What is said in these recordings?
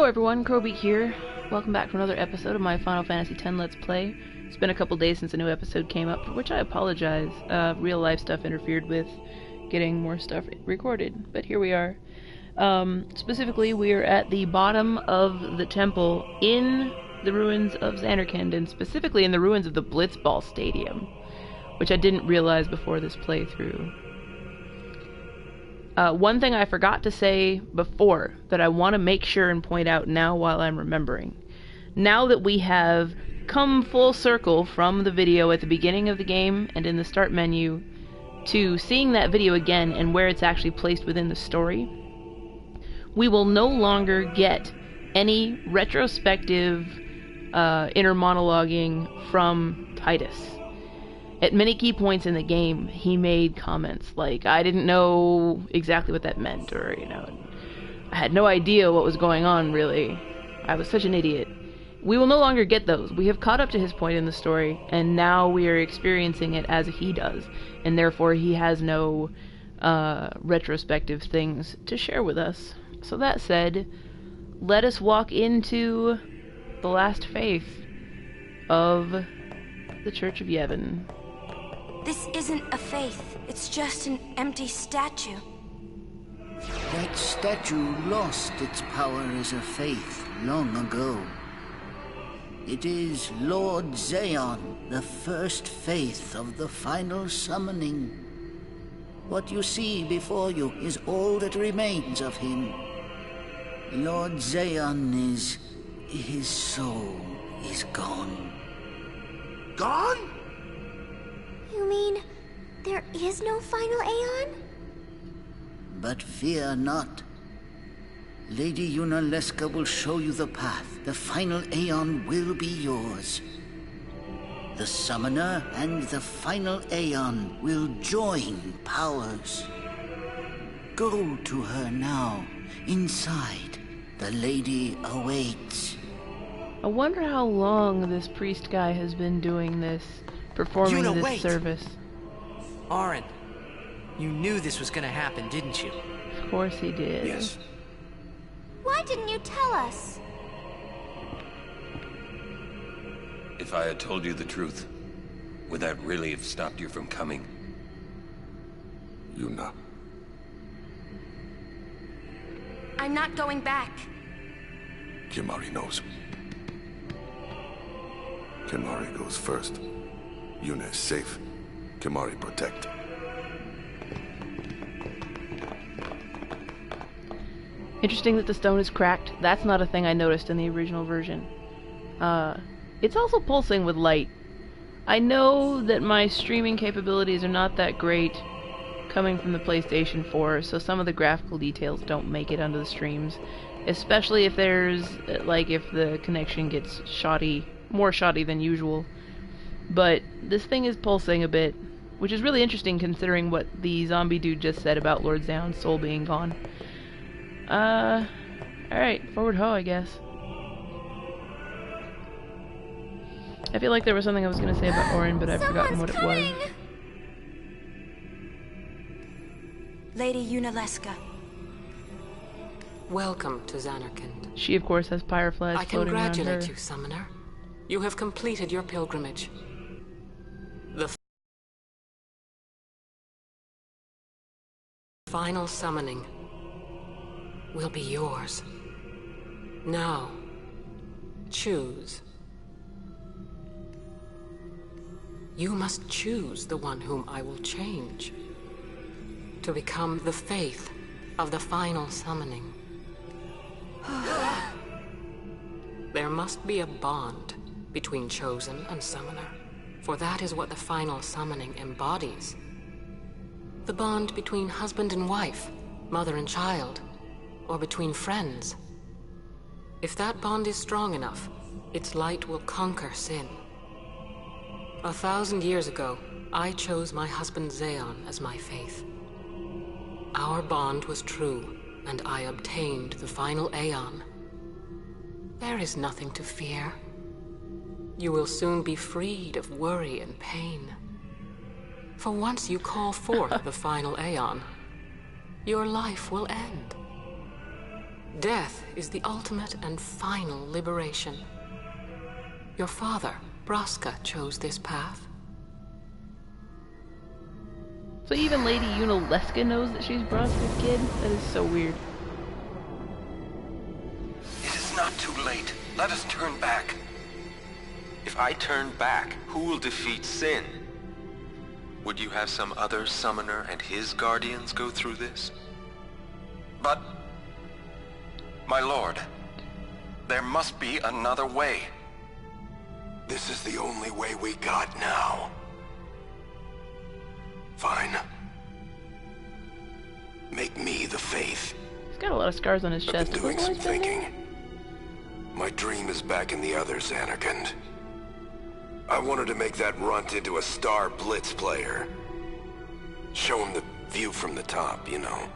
everyone, Crowbeak here. Welcome back to another episode of my Final Fantasy X Let's Play. It's been a couple days since a new episode came up, for which I apologize. Real life stuff interfered with getting more stuff recorded, but here we are. Specifically, we are at the bottom of the temple in the ruins of Zanarkand, and specifically in the ruins of the Blitzball Stadium, which I didn't realize before this playthrough. One thing I forgot to say before that I want to make sure and point out now while I'm remembering. Now that we have come full circle from the video at the beginning of the game and in the start menu to seeing that video again and where it's actually placed within the story, we will no longer get any retrospective inner monologuing from Titus. At many key points in the game, he made comments like, I didn't know exactly what that meant, or, I had no idea what was going on, really. I was such an idiot. We will no longer get those. We have caught up to his point in the story, and now we are experiencing it as he does, and therefore he has no retrospective things to share with us. So that said, let us walk into the last faith of the Church of Yevon. This isn't a faith. It's just an empty statue. That statue lost its power as a faith long ago. It is Lord Zayon, the first faith of the final summoning. What you see before you is all that remains of him. Lord Zayon his soul is gone. Gone? You mean there is no final Aeon? But fear not. Lady Yunalesca will show you the path. The final Aeon will be yours. The Summoner and the final Aeon will join powers. Go to her now. Inside, the lady awaits. I wonder how long this priest guy has been doing this, performing this wait. service. Auron, you knew this was gonna happen, didn't you? Of course he did. Yes. Why didn't you tell us? If I had told you the truth, would that really have stopped you from coming? Yuna. I'm not going back. Kimahri knows. Kimahri goes first. Yuna is safe. Kimahri protect. Interesting that the stone is cracked. That's not a thing I noticed in the original version. It's also pulsing with light. I know that my streaming capabilities are not that great coming from the PlayStation 4, so some of the graphical details don't make it onto the streams. Especially if there's, if the connection gets shoddy, more shoddy than usual. But this thing is pulsing a bit, which is really interesting considering what the zombie dude just said about Lord Zion's soul being gone. Alright, forward ho, I guess. I feel like there was something I was gonna say about Auron, but I've forgotten what it was. Lady Yunalesca. Welcome to Zanarkand. She, of course, has pyreflies I floating around her. congratulate you, Summoner. You have completed your pilgrimage. The final summoning will be yours. Now, choose. You must choose the one whom I will change to become the faith of the final summoning. There must be a bond between Chosen and Summoner, for that is what the final summoning embodies. The bond between husband and wife, mother and child, or between friends. If that bond is strong enough, its light will conquer sin. 1,000 years ago, I chose my husband Zayon as my faith. Our bond was true, and I obtained the final Aeon. There is nothing to fear. You will soon be freed of worry and pain. For once you call forth the final Aeon, your life will end. Death is the ultimate and final liberation. Your father, Braska, chose this path. So even Lady Yunalesca knows that she's Braska's kid? That is so weird. It is not too late. Let us turn back. If I turn back, who will defeat Sin? Would you have some other summoner and his guardians go through this? But, my lord, there must be another way. This is the only way we got now. Fine. Make me the faith. He's got a lot of scars on his I've chest. been doing some thinking. My dream is back in the others, Anakin. I wanted to make that runt into a star blitz player. Show him the view from the top, you know.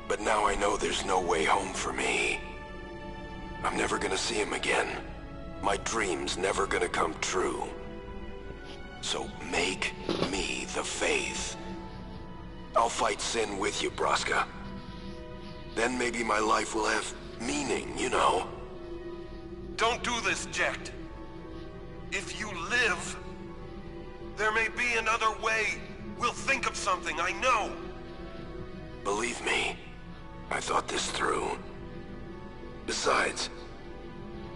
But now I know there's no way home for me. I'm never gonna see him again. My dream's never gonna come true. So make me the faith. I'll fight Sin with you, Braska. Then maybe my life will have meaning, you know? Don't do this, Jecht. If you live, there may be another way. We'll think of something, I know. Believe me, I thought this through. Besides,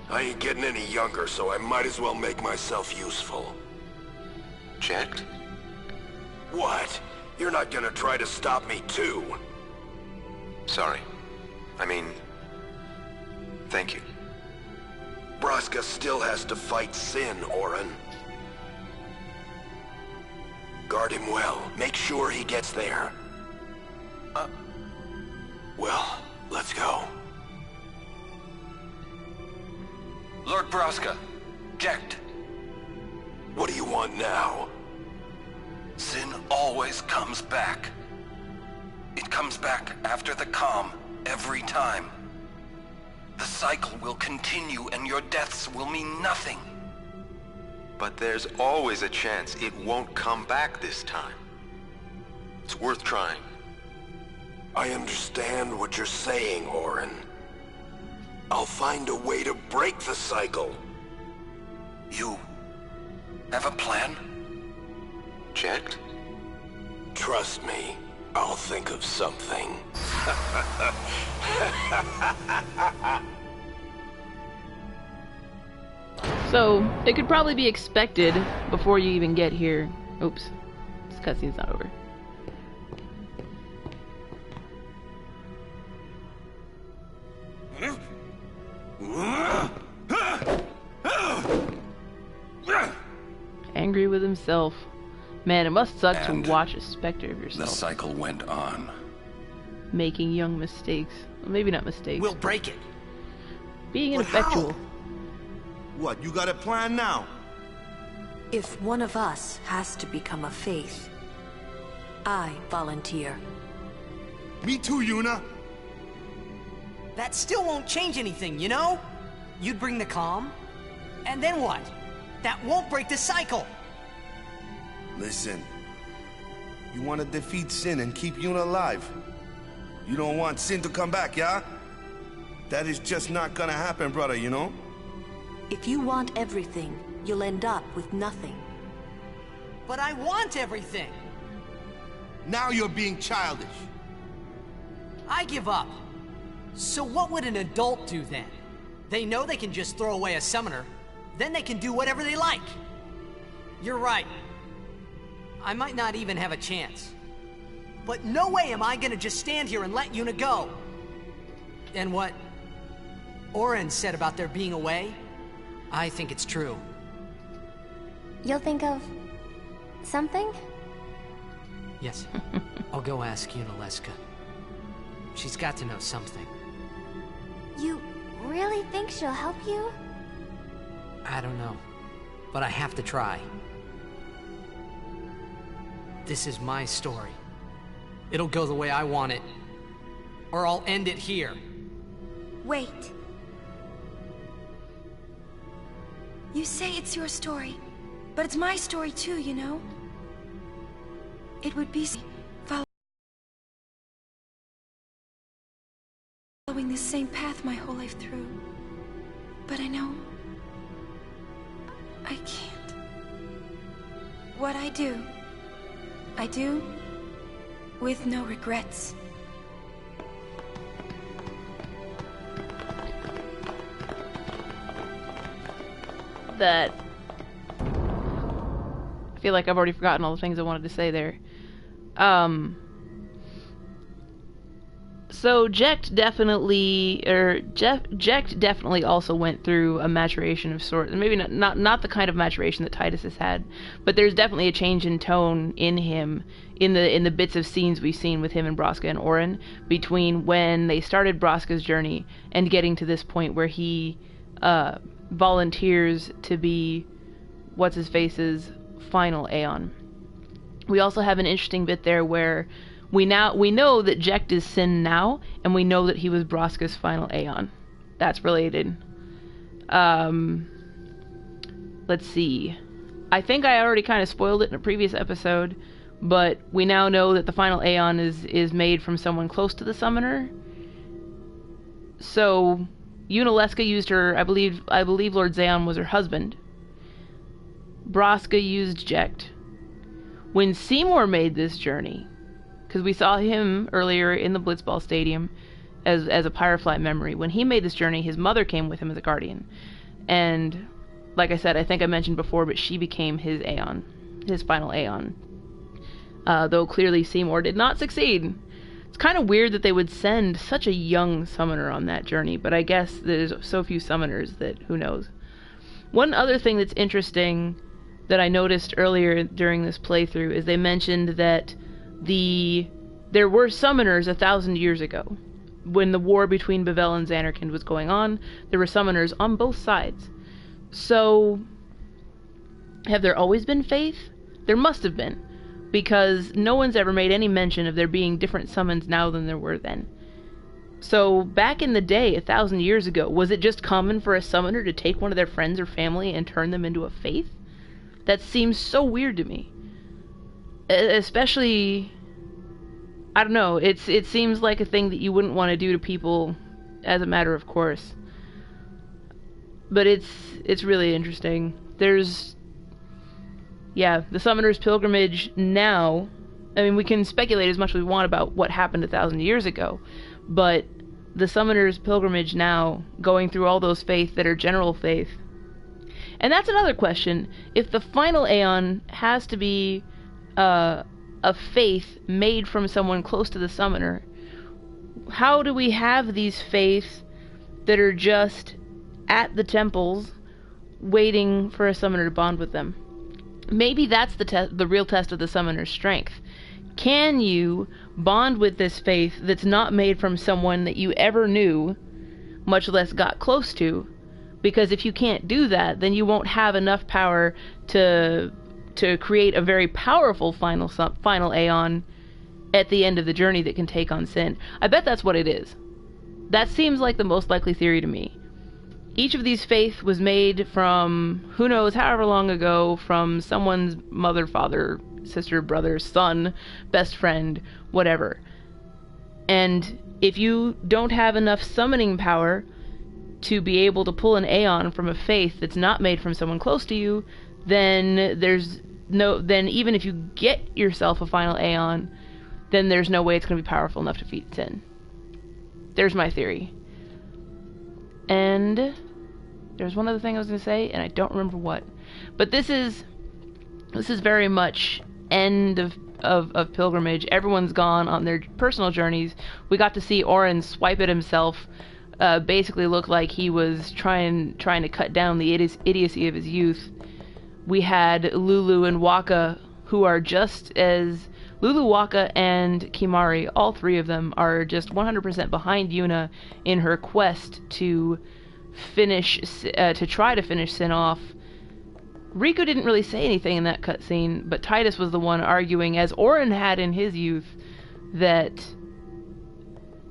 I ain't getting any younger, so I might as well make myself useful. Jecht? What? You're not gonna try to stop me too? Sorry. I mean, thank you. Braska still has to fight Sin, Orin. Guard him well. Make sure he gets there. Well, let's go. Lord Braska, Jecht. What do you want now? Sin always comes back. It comes back after the calm, every time. The cycle will continue and your deaths will mean nothing. But there's always a chance it won't come back this time. It's worth trying. I understand what you're saying, Orin. I'll find a way to break the cycle. You have a plan? Jecht? Trust me, I'll think of something. So, it could probably be expected before you even get here. Oops. This cutscene's not over. Angry with himself. Man, it must suck And to watch a specter of The yourself. cycle went on. Making young mistakes. Well, maybe not mistakes. We'll break it. Being But ineffectual. how? What, you got a plan now? If one of us has to become a faith, I volunteer. Me too, Yuna. That still won't change anything, you know? You'd bring the calm, and then what? That won't break the cycle. Listen. You want to defeat Sin and keep Yuna alive. You don't want Sin to come back, yeah? That is just not gonna happen, brother, you know? If you want everything, you'll end up with nothing. But I want everything. Now you're being childish. I give up. So what would an adult do then? They know they can just throw away a summoner, then they can do whatever they like. You're right. I might not even have a chance. But no way am I gonna just stand here and let Yuna go. And what Orin said about there being a way, I think it's true. You'll think of something? Yes. I'll go ask Yunalesca. She's got to know something. You really think she'll help you? I don't know. But I have to try. This is my story. It'll go the way I want it. Or I'll end it here. Wait. You say it's your story, but it's my story too, you know? It would be follow following the same path my whole life through. But I know I can't. What I do with no regrets. That I feel like I've already forgotten all the things I wanted to say there. So Jecht definitely also went through a maturation of sorts. Maybe not the kind of maturation that Titus has had, but there's definitely a change in tone in him in the bits of scenes we've seen with him and Braska and Orin between when they started Braska's journey and getting to this point where he volunteers to be what's-his-face's final Aeon. We also have an interesting bit there where we know that Jecht is Sin now, and we know that he was Braska's final Aeon. That's related. Let's see. I think I already kind of spoiled it in a previous episode, but we now know that the final Aeon is made from someone close to the summoner. So Yunalesca used her, I believe Lord Xeon was her husband. Braska used Jecht. When Seymour made this journey, because we saw him earlier in the Blitzball Stadium as a Pyrofly memory, when he made this journey, his mother came with him as a guardian. And, like I said, I think I mentioned before, but she became his Aeon, his final Aeon. Though clearly Seymour did not succeed. It's kind of weird that they would send such a young summoner on that journey, but I guess there's so few summoners that who knows. One other thing that's interesting that I noticed earlier during this playthrough is they mentioned that there were summoners 1,000 years ago. When the war between Bevelle and Zanarkand was going on, there were summoners on both sides. So, have there always been Faith? There must have been, because no one's ever made any mention of there being different summons now than there were then. So, back in the day, 1,000 years ago, was it just common for a summoner to take one of their friends or family and turn them into a Faith? That seems so weird to me. Especially, I don't know, it seems like a thing that you wouldn't want to do to people as a matter of course. But it's really interesting. There's, the Summoner's Pilgrimage now, I mean, we can speculate as much as we want about what happened 1,000 years ago, but the Summoner's Pilgrimage now, going through all those faiths that are general faith. And that's another question. If the final Aeon has to be a faith made from someone close to the summoner, how do we have these faiths that are just at the temples waiting for a summoner to bond with them? Maybe that's the real test of the summoner's strength. Can you bond with this faith that's not made from someone that you ever knew, much less got close to? Because if you can't do that, then you won't have enough power to create a very powerful final Aeon at the end of the journey that can take on Sin. I bet that's what it is. That seems like the most likely theory to me. Each of these faiths was made from, who knows, however long ago, from someone's mother, father, sister, brother, son, best friend, whatever. And if you don't have enough summoning power to be able to pull an Aeon from a faith that's not made from someone close to you, then then even if you get yourself a final Aeon, then there's no way it's going to be powerful enough to defeat Sin. There's my theory. And there's one other thing I was going to say, and I don't remember what. But this is very much end of Pilgrimage. Everyone's gone on their personal journeys. We got to see Orin swipe at himself, basically look like he was trying to cut down the idiocy of his youth. We had Lulu and Waka, who are just as... Lulu, Waka, and Kimahri, all three of them are just 100% behind Yuna in her quest to try to finish Sin off. Riku didn't really say anything in that cutscene, but Titus was the one arguing, as Orin had in his youth, that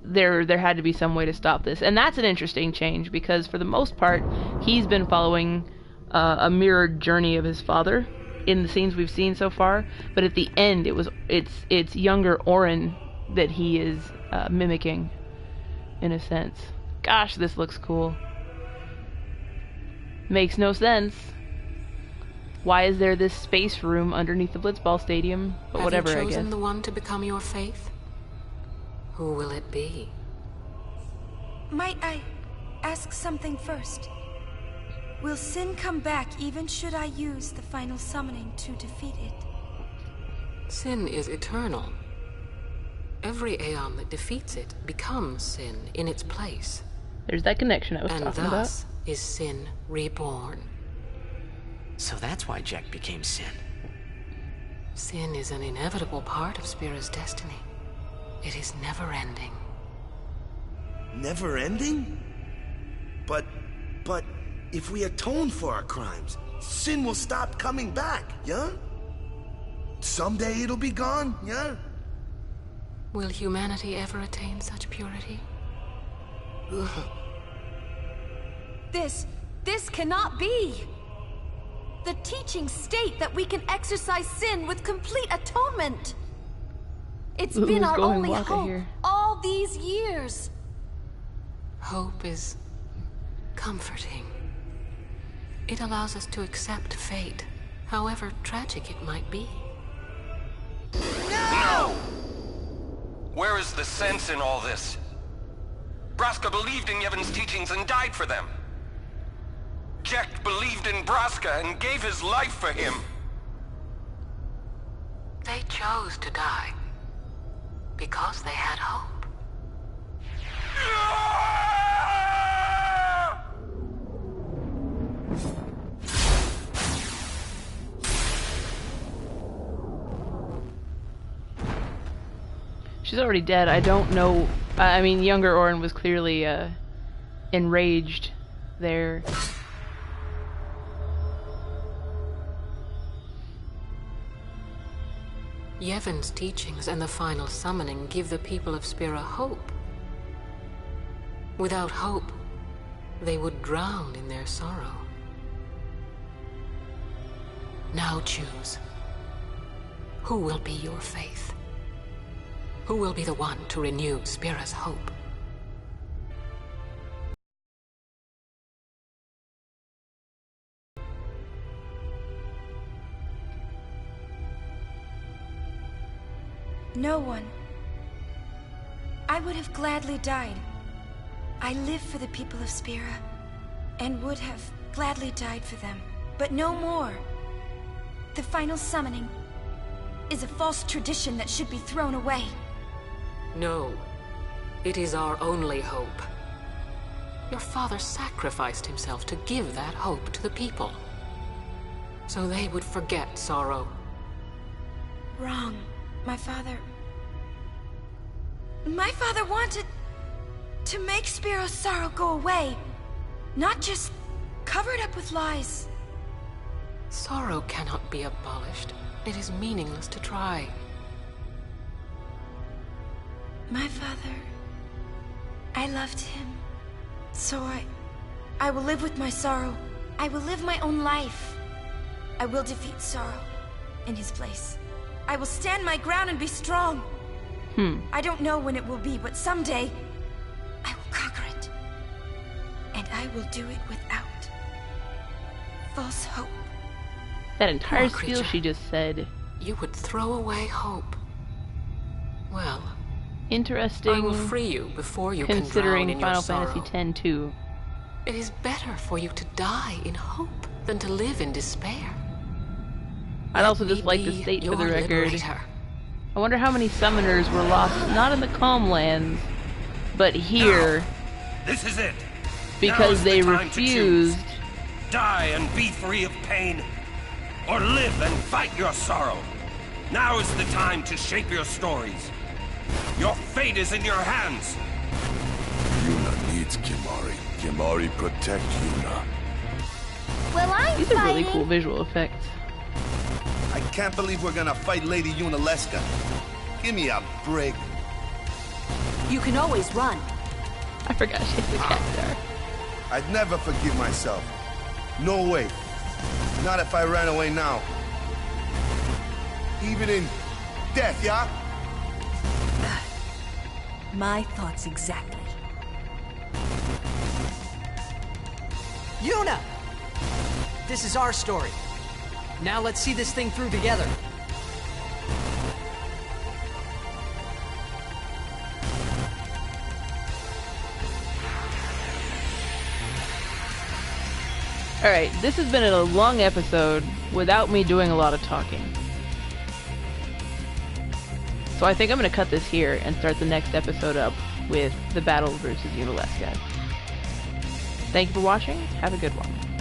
there had to be some way to stop this. And that's an interesting change, because for the most part, he's been following a mirrored journey of his father in the scenes we've seen so far, but at the end it's younger Orin that he is mimicking. in a sense. Gosh, this looks cool. Makes no sense. Why is there this space room underneath the Blitzball Stadium? But whatever, I guess. Have you chosen the one to become your faith? Who will it be? Might I ask something first? Will sin come back even should I use the final summoning to defeat it? Sin is eternal. Every Aeon that defeats it becomes sin in its place. There's that connection I was talking about. And thus is sin reborn. So that's why Jack became Sin. Sin is an inevitable part of Spira's destiny. It is never-ending. Never-ending? But if we atone for our crimes, sin will stop coming back, yeah? Someday it'll be gone, yeah? Will humanity ever attain such purity? This cannot be! The teachings state that we can exercise sin with complete atonement! It's been our only hope all these years! Hope is comforting. It allows us to accept fate, however tragic it might be. No! Where is the sense in all this? Braska believed in Yevon's teachings and died for them. Jekt believed in Braska and gave his life for him. They chose to die because they had hope. She's already dead. I don't know. I mean, younger Orin was clearly enraged there. Yevon's teachings and the final summoning give the people of Spira hope. Without hope, they would drown in their sorrow. Now choose. Who will be your faith? Who will be the one to renew Spira's hope? No one. I would have gladly died. I live for the people of Spira, and would have gladly died for them, but no more. The final summoning is a false tradition that should be thrown away. No, it is our only hope. Your father sacrificed himself to give that hope to the people, so they would forget sorrow. Wrong. My father wanted to make Spiro's sorrow go away, not just cover it up with lies. Sorrow cannot be abolished. It is meaningless to try. My father, I loved him. So I will live with my sorrow. I will live my own life. I will defeat sorrow in his place. I will stand my ground and be strong. I don't know when it will be, but someday I will conquer it. And I will do it without false hope. That entire spiel she just said. You would throw away hope. Well, interesting. I will free you before you considering can drown in your sorrow. Final Fantasy X too. It is better for you to die in hope than to live in despair. I'd also just like to state for the record, I wonder how many summoners were lost, not in the Calmlands, but here. Now, this is it. Because they refused. Die and be free of pain, or live and fight your sorrow. Now is the time to shape your stories. Your fate is in your hands. Yuna needs Kimahri. Kimahri protect Yuna. Well, I'm These are really cool visual effects. I can't believe we're gonna fight Lady Yunalesca. Give me a break. You can always run. I forgot she has a cat star. I'd never forgive myself. No way. Not if I ran away now. Even in death, yeah? My thoughts exactly. Yuna! This is our story. Now let's see this thing through together. Alright, this has been a long episode without me doing a lot of talking. So I think I'm going to cut this here and start the next episode up with the battle versus Unalesca. Thank you for watching. Have a good one.